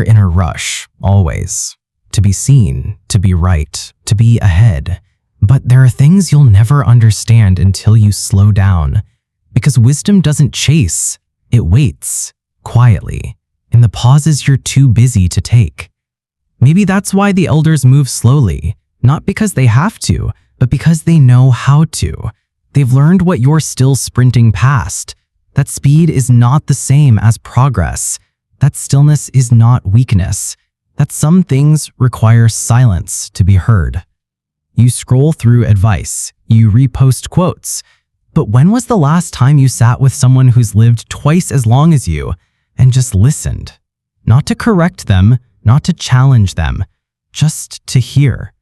are in a rush, always. To be seen, to be right, to be ahead. But there are things you'll never understand until you slow down. Because wisdom doesn't chase, it waits, quietly, in the pauses you're too busy to take. Maybe that's why the elders move slowly, not because they have to, but because they know how to. They've learned what you're still sprinting past. That speed is not the same as progress. That stillness is not weakness. That some things require silence to be heard. You scroll through advice, you repost quotes, but when was the last time you sat with someone who's lived twice as long as you and just listened? Not to correct them, not to challenge them, just to hear.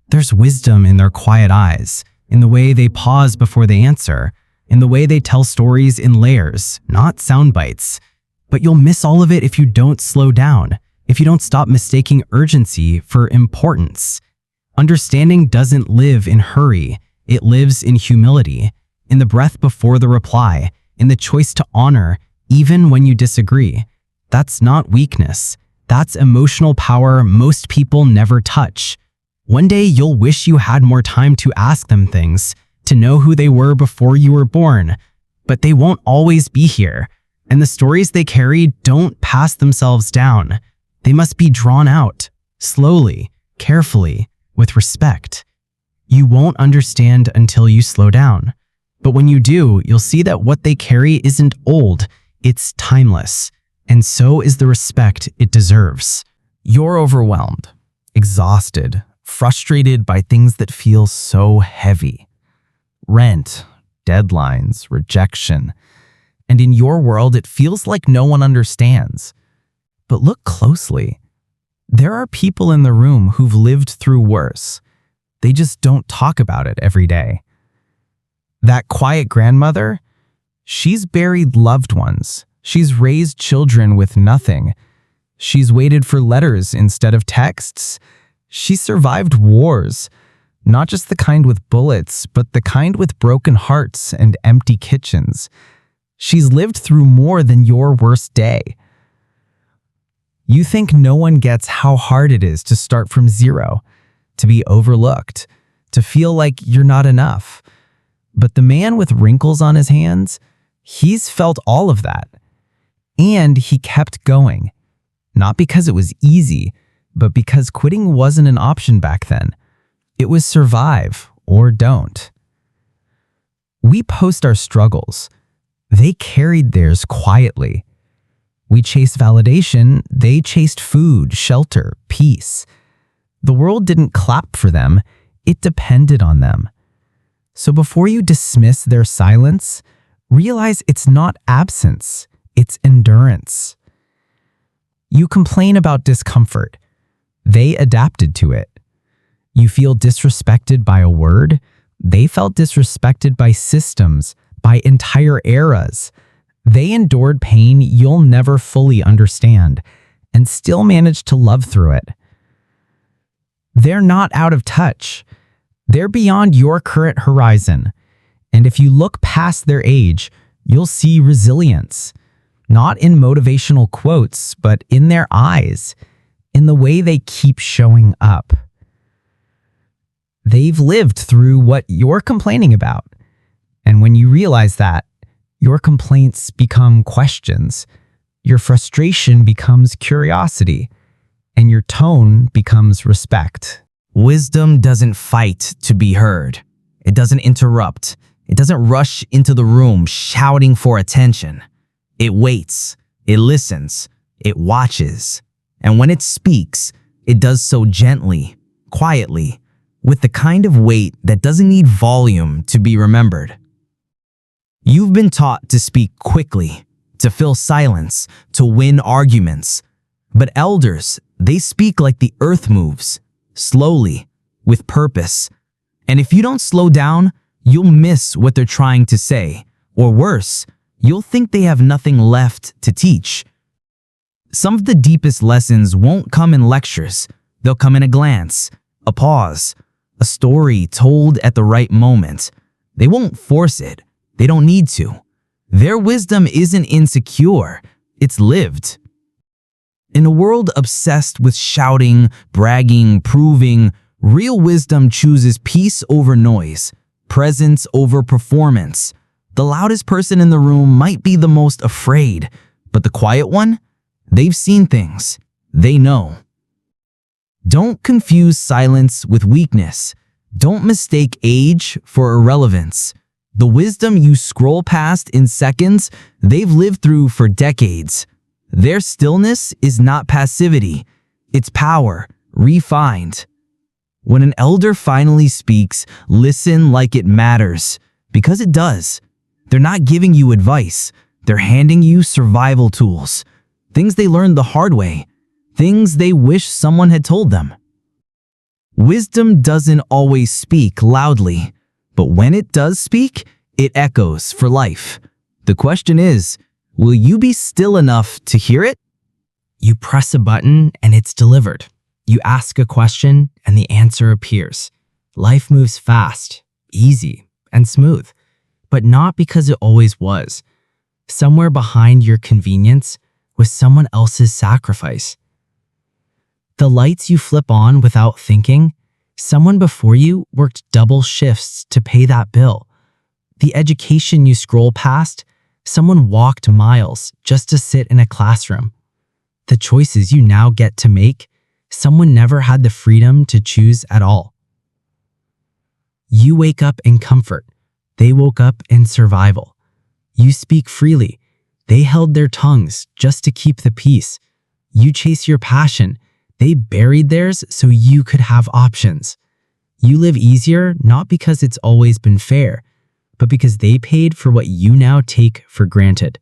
There's wisdom in their quiet eyes, in the way they pause before they answer, in the way they tell stories in layers, not sound bites. But you'll miss all of it if you don't slow down, if you don't stop mistaking urgency for importance. Understanding doesn't live in hurry, it lives in humility, in the breath before the reply, in the choice to honor, even when you disagree. That's not weakness. That's emotional power most people never touch. One day you'll wish you had more time to ask them things, to know who they were before you were born, but they won't always be here. And the stories they carry don't pass themselves down. They must be drawn out, slowly, carefully, with respect. You won't understand until you slow down. But when you do, you'll see that what they carry isn't old, it's timeless. And so is the respect it deserves. You're overwhelmed, exhausted, frustrated by things that feel so heavy. Rent, deadlines, rejection. And in your world, it feels like no one understands. But look closely. There are people in the room who've lived through worse. They just don't talk about it every day. That quiet grandmother, she's buried loved ones. She's raised children with nothing. She's waited for letters instead of texts. She survived wars, not just the kind with bullets, but the kind with broken hearts and empty kitchens. She's lived through more than your worst day. You think no one gets how hard it is to start from zero, to be overlooked, to feel like you're not enough. But the man with wrinkles on his hands, he's felt all of that. And he kept going. Not because it was easy, but because quitting wasn't an option back then. It was survive or don't. We post our struggles. They carried theirs quietly. We chased validation, they chased food, shelter, peace. The world didn't clap for them, it depended on them. So before you dismiss their silence, realize it's not absence, it's endurance. You complain about discomfort. They adapted to it. You feel disrespected by a word. They felt disrespected by systems, by entire eras. They endured pain you'll never fully understand and still managed to love through it. They're not out of touch. They're beyond your current horizon. And if you look past their age, you'll see resilience. Not in motivational quotes, but in their eyes, in the way they keep showing up. They've lived through what you're complaining about. And when you realize that, your complaints become questions, your frustration becomes curiosity, and your tone becomes respect. Wisdom doesn't fight to be heard. It doesn't interrupt. It doesn't rush into the room shouting for attention. It waits, it listens, it watches. And when it speaks, it does so gently, quietly, with the kind of weight that doesn't need volume to be remembered. You've been taught to speak quickly, to fill silence, to win arguments. But elders, they speak like the earth moves, slowly, with purpose. And if you don't slow down, you'll miss what they're trying to say. Or worse, you'll think they have nothing left to teach. Some of the deepest lessons won't come in lectures. They'll come in a glance, a pause, a story told at the right moment. They won't force it. They don't need to. Their wisdom isn't insecure. It's lived. In a world obsessed with shouting, bragging, proving, real wisdom chooses peace over noise, presence over performance. The loudest person in the room might be the most afraid, but the quiet one? They've seen things. They know. Don't confuse silence with weakness. Don't mistake age for irrelevance. The wisdom you scroll past in seconds, they've lived through for decades. Their stillness is not passivity. It's power, refined. When an elder finally speaks, listen like it matters, because it does. They're not giving you advice. They're handing you survival tools. Things they learned the hard way. Things they wish someone had told them. Wisdom doesn't always speak loudly, but when it does speak, it echoes for life. The question is, will you be still enough to hear it? You press a button and it's delivered. You ask a question and the answer appears. Life moves fast, easy, and smooth, but not because it always was. Somewhere behind your convenience was someone else's sacrifice. The lights you flip on without thinking, someone before you worked double shifts to pay that bill. The education you scroll past, someone walked miles just to sit in a classroom. The choices you now get to make, someone never had the freedom to choose at all. You wake up in comfort. They woke up in survival. You speak freely. They held their tongues just to keep the peace. You chase your passion. They buried theirs so you could have options. You live easier not because it's always been fair, but because they paid for what you now take for granted.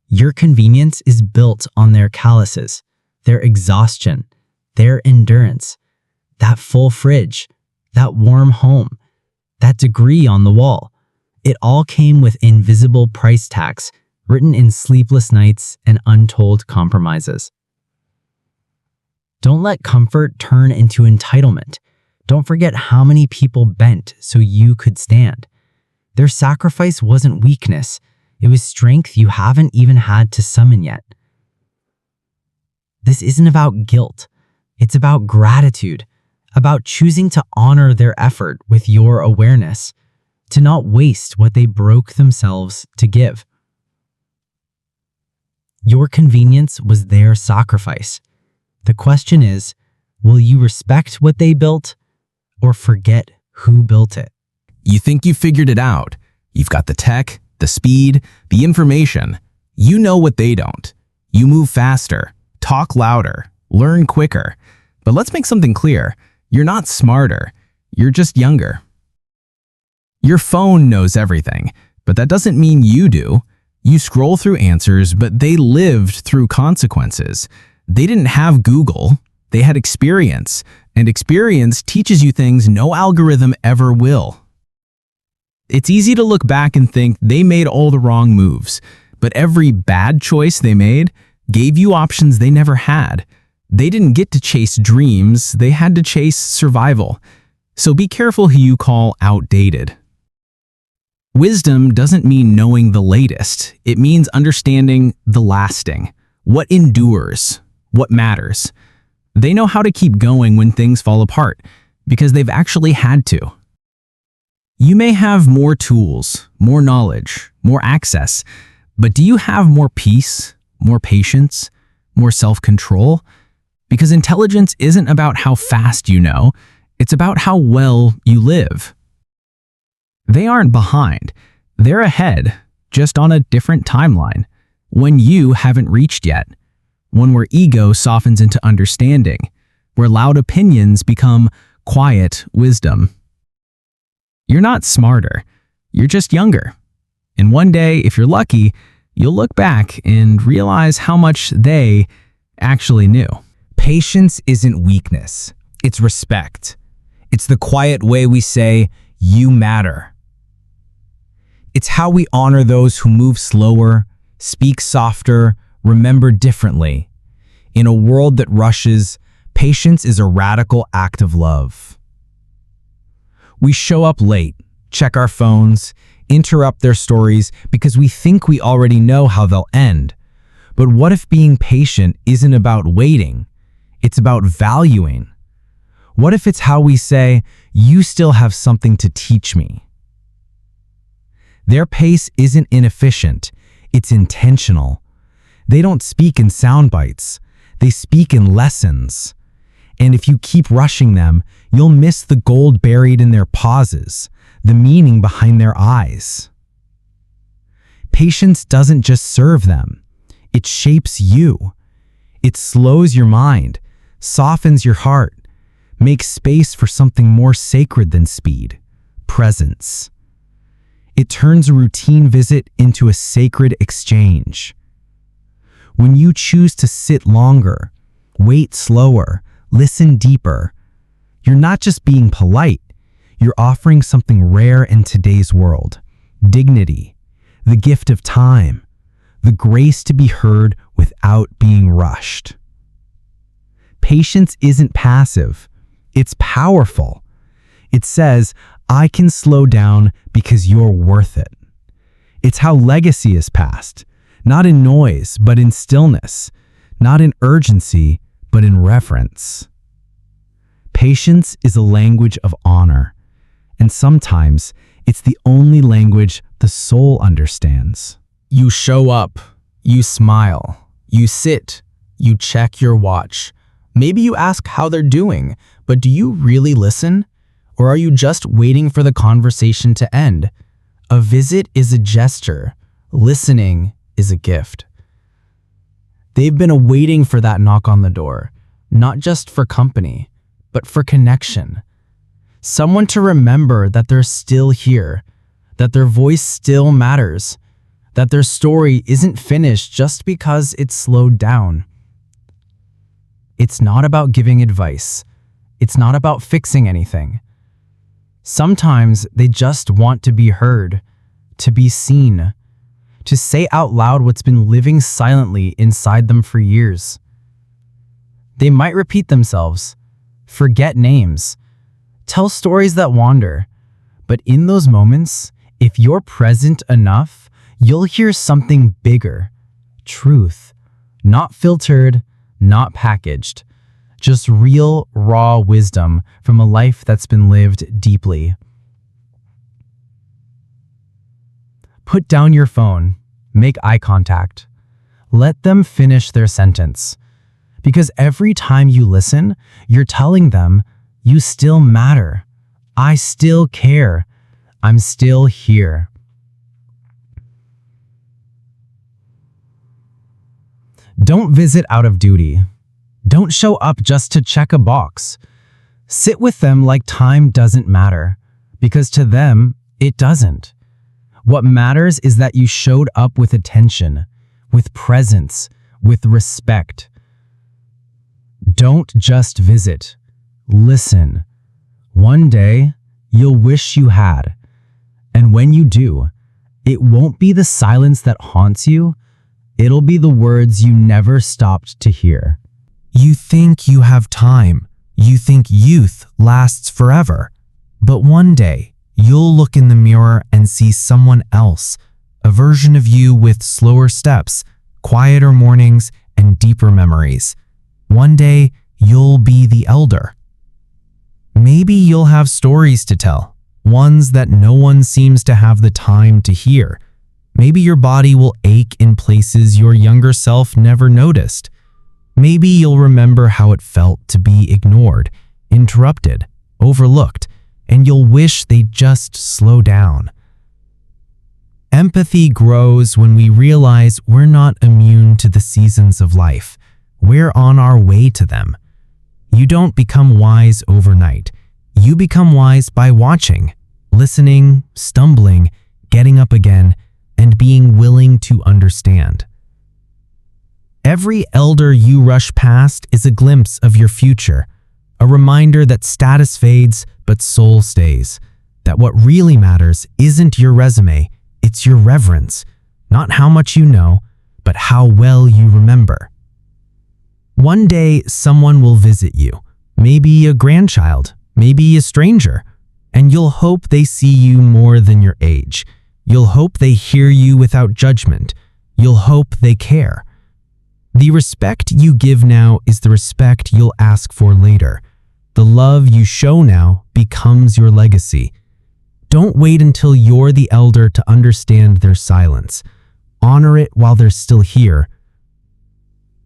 Your convenience is built on their calluses, their exhaustion, their endurance, that full fridge, that warm home, that degree on the wall. It all came with invisible price tags written in sleepless nights and untold compromises. Don't let comfort turn into entitlement. Don't forget how many people bent so you could stand. Their sacrifice wasn't weakness. It was strength you haven't even had to summon yet. This isn't about guilt. It's about gratitude, about choosing to honor their effort with your awareness, to not waste what they broke themselves to give. Your convenience was their sacrifice. The question is, will you respect what they built or forget who built it? You think you figured it out. You've got the tech, the speed, the information. You know what they don't. You move faster, talk louder, learn quicker. But let's make something clear. You're not smarter. You're just younger. Your phone knows everything, but that doesn't mean you do. You scroll through answers, but they lived through consequences. They didn't have Google. They had experience, and experience teaches you things no algorithm ever will. It's easy to look back and think they made all the wrong moves, but every bad choice they made gave you options they never had. They didn't get to chase dreams, they had to chase survival. So be careful who you call outdated. Wisdom doesn't mean knowing the latest. It means understanding the lasting, what endures, what matters. They know how to keep going when things fall apart because they've actually had to. You may have more tools, more knowledge, more access, but do you have more peace, more patience, more self-control? Because intelligence isn't about how fast you know, it's about how well you live. They aren't behind, they're ahead, just on a different timeline, when you haven't reached yet. One where ego softens into understanding, where loud opinions become quiet wisdom. You're not smarter, you're just younger. And one day, if you're lucky, you'll look back and realize how much they actually knew. Patience isn't weakness, it's respect. It's the quiet way we say, "You matter." It's how we honor those who move slower, speak softer, remember differently. In a world that rushes, patience is a radical act of love. We show up late, check our phones, interrupt their stories because we think we already know how they'll end. But what if being patient isn't about waiting? It's about valuing. What if it's how we say, "You still have something to teach me"? Their pace isn't inefficient, it's intentional. They don't speak in sound bites, they speak in lessons. And if you keep rushing them, you'll miss the gold buried in their pauses, the meaning behind their eyes. Patience doesn't just serve them, it shapes you. It slows your mind, softens your heart, makes space for something more sacred than speed, presence. It turns a routine visit into a sacred exchange. When you choose to sit longer, wait slower, listen deeper, you're not just being polite, you're offering something rare in today's world: dignity, the gift of time, the grace to be heard without being rushed. Patience isn't passive, it's powerful. It says, "I can slow down because you're worth it." It's how legacy is passed, not in noise, but in stillness, not in urgency, but in reverence. Patience is a language of honor, and sometimes it's the only language the soul understands. You show up, you smile, you sit, you check your watch. Maybe you ask how they're doing, but do you really listen? Or are you just waiting for the conversation to end? A visit is a gesture. Listening is a gift. They've been waiting for that knock on the door, not just for company, but for connection. Someone to remember that they're still here, that their voice still matters, that their story isn't finished just because it's slowed down. It's not about giving advice. It's not about fixing anything. Sometimes they just want to be heard, to be seen, to say out loud what's been living silently inside them for years. They might repeat themselves, forget names, tell stories that wander, but in those moments, if you're present enough, you'll hear something bigger: truth, not filtered, not packaged. Just real, raw wisdom from a life that's been lived deeply. Put down your phone. Make eye contact. Let them finish their sentence. Because every time you listen, you're telling them, you still matter. I still care. I'm still here. Don't visit out of duty. Don't show up just to check a box. Sit with them like time doesn't matter, because to them, it doesn't. What matters is that you showed up with attention, with presence, with respect. Don't just visit. Listen. One day, you'll wish you had. And when you do, it won't be the silence that haunts you. It'll be the words you never stopped to hear. You think you have time. You think youth lasts forever. But one day, you'll look in the mirror and see someone else, a version of you with slower steps, quieter mornings, and deeper memories. One day, you'll be the elder. Maybe you'll have stories to tell, ones that no one seems to have the time to hear. Maybe your body will ache in places your younger self never noticed. Maybe you'll remember how it felt to be ignored, interrupted, overlooked, and you'll wish they'd just slow down. Empathy grows when we realize we're not immune to the seasons of life. We're on our way to them. You don't become wise overnight. You become wise by watching, listening, stumbling, getting up again, and being willing to understand. Every elder you rush past is a glimpse of your future, a reminder that status fades but soul stays, that what really matters isn't your resume, it's your reverence, not how much you know, but how well you remember. One day, someone will visit you, maybe a grandchild, maybe a stranger, and you'll hope they see you more than your age. You'll hope they hear you without judgment. You'll hope they care. The respect you give now is the respect you'll ask for later. The love you show now becomes your legacy. Don't wait until you're the elder to understand their silence. Honor it while they're still here.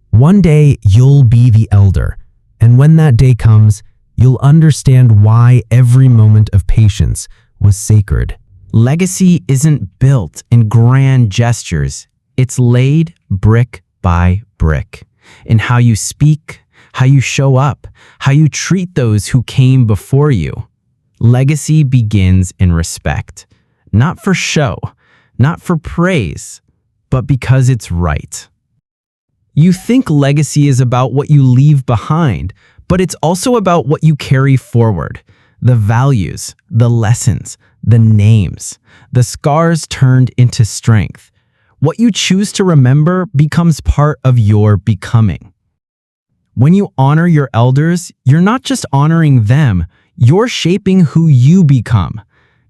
One day, you'll be the elder, and when that day comes, you'll understand why every moment of patience was sacred. Legacy isn't built in grand gestures. It's laid brick by brick in how you speak, how you show up, how you treat those who came before you. Legacy begins in respect, not for show, not for praise, but because it's right. You think legacy is about what you leave behind, but it's also about what you carry forward. The values, the lessons, the names, the scars turned into strength. What you choose to remember becomes part of your becoming. When you honor your elders, you're not just honoring them, you're shaping who you become.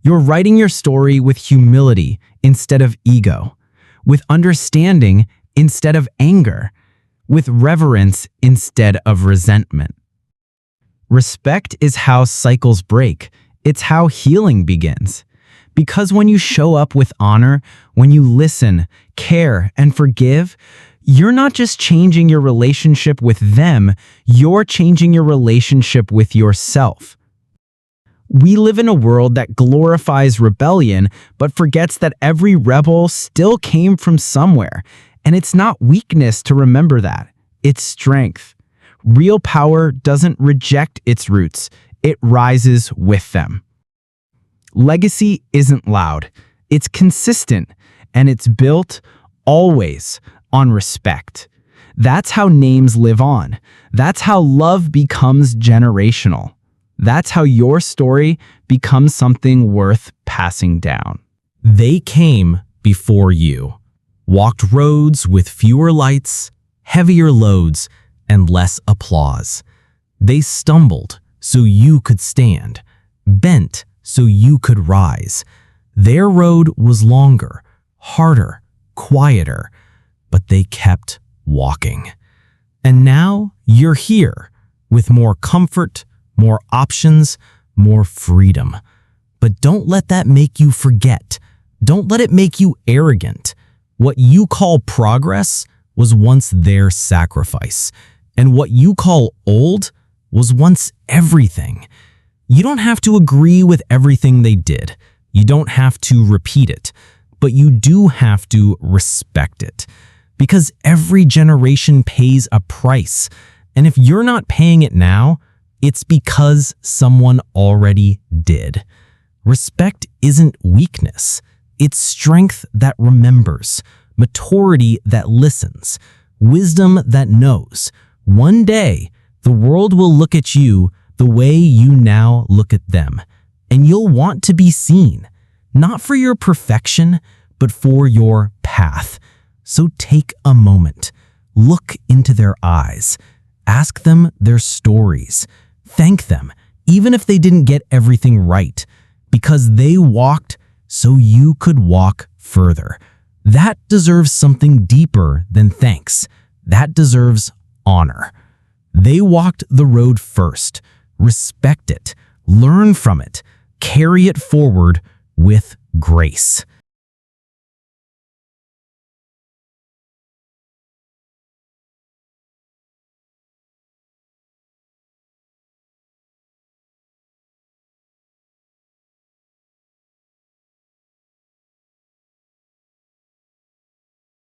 You're writing your story with humility instead of ego, with understanding instead of anger, with reverence instead of resentment. Respect is how cycles break. It's how healing begins. Because when you show up with honor, when you listen, care, and forgive, you're not just changing your relationship with them, you're changing your relationship with yourself. We live in a world that glorifies rebellion, but forgets that every rebel still came from somewhere. And it's not weakness to remember that. It's strength. Real power doesn't reject its roots. It rises with them. Legacy isn't loud. It's consistent, and it's built always on respect. That's how names live on. That's how love becomes generational. That's how your story becomes something worth passing down. They came before you, walked roads with fewer lights, heavier loads, and less applause. They stumbled so you could stand, bent so you could rise. Their road was longer, harder, quieter, but they kept walking. And now you're here with more comfort, more options, more freedom. But don't let that make you forget. Don't let it make you arrogant. What you call progress was once their sacrifice. And what you call old was once everything. You don't have to agree with everything they did. You don't have to repeat it. But you do have to respect it. Because every generation pays a price. And if you're not paying it now, it's because someone already did. Respect isn't weakness. It's strength that remembers, maturity that listens, wisdom that knows. One day, the world will look at you the way you now look at them, and you'll want to be seen, not for your perfection, but for your path. So take a moment, look into their eyes, ask them their stories, thank them, even if they didn't get everything right, because they walked so you could walk further. That deserves something deeper than thanks. That deserves honor. They walked the road first. Respect it, learn from it, carry it forward with grace.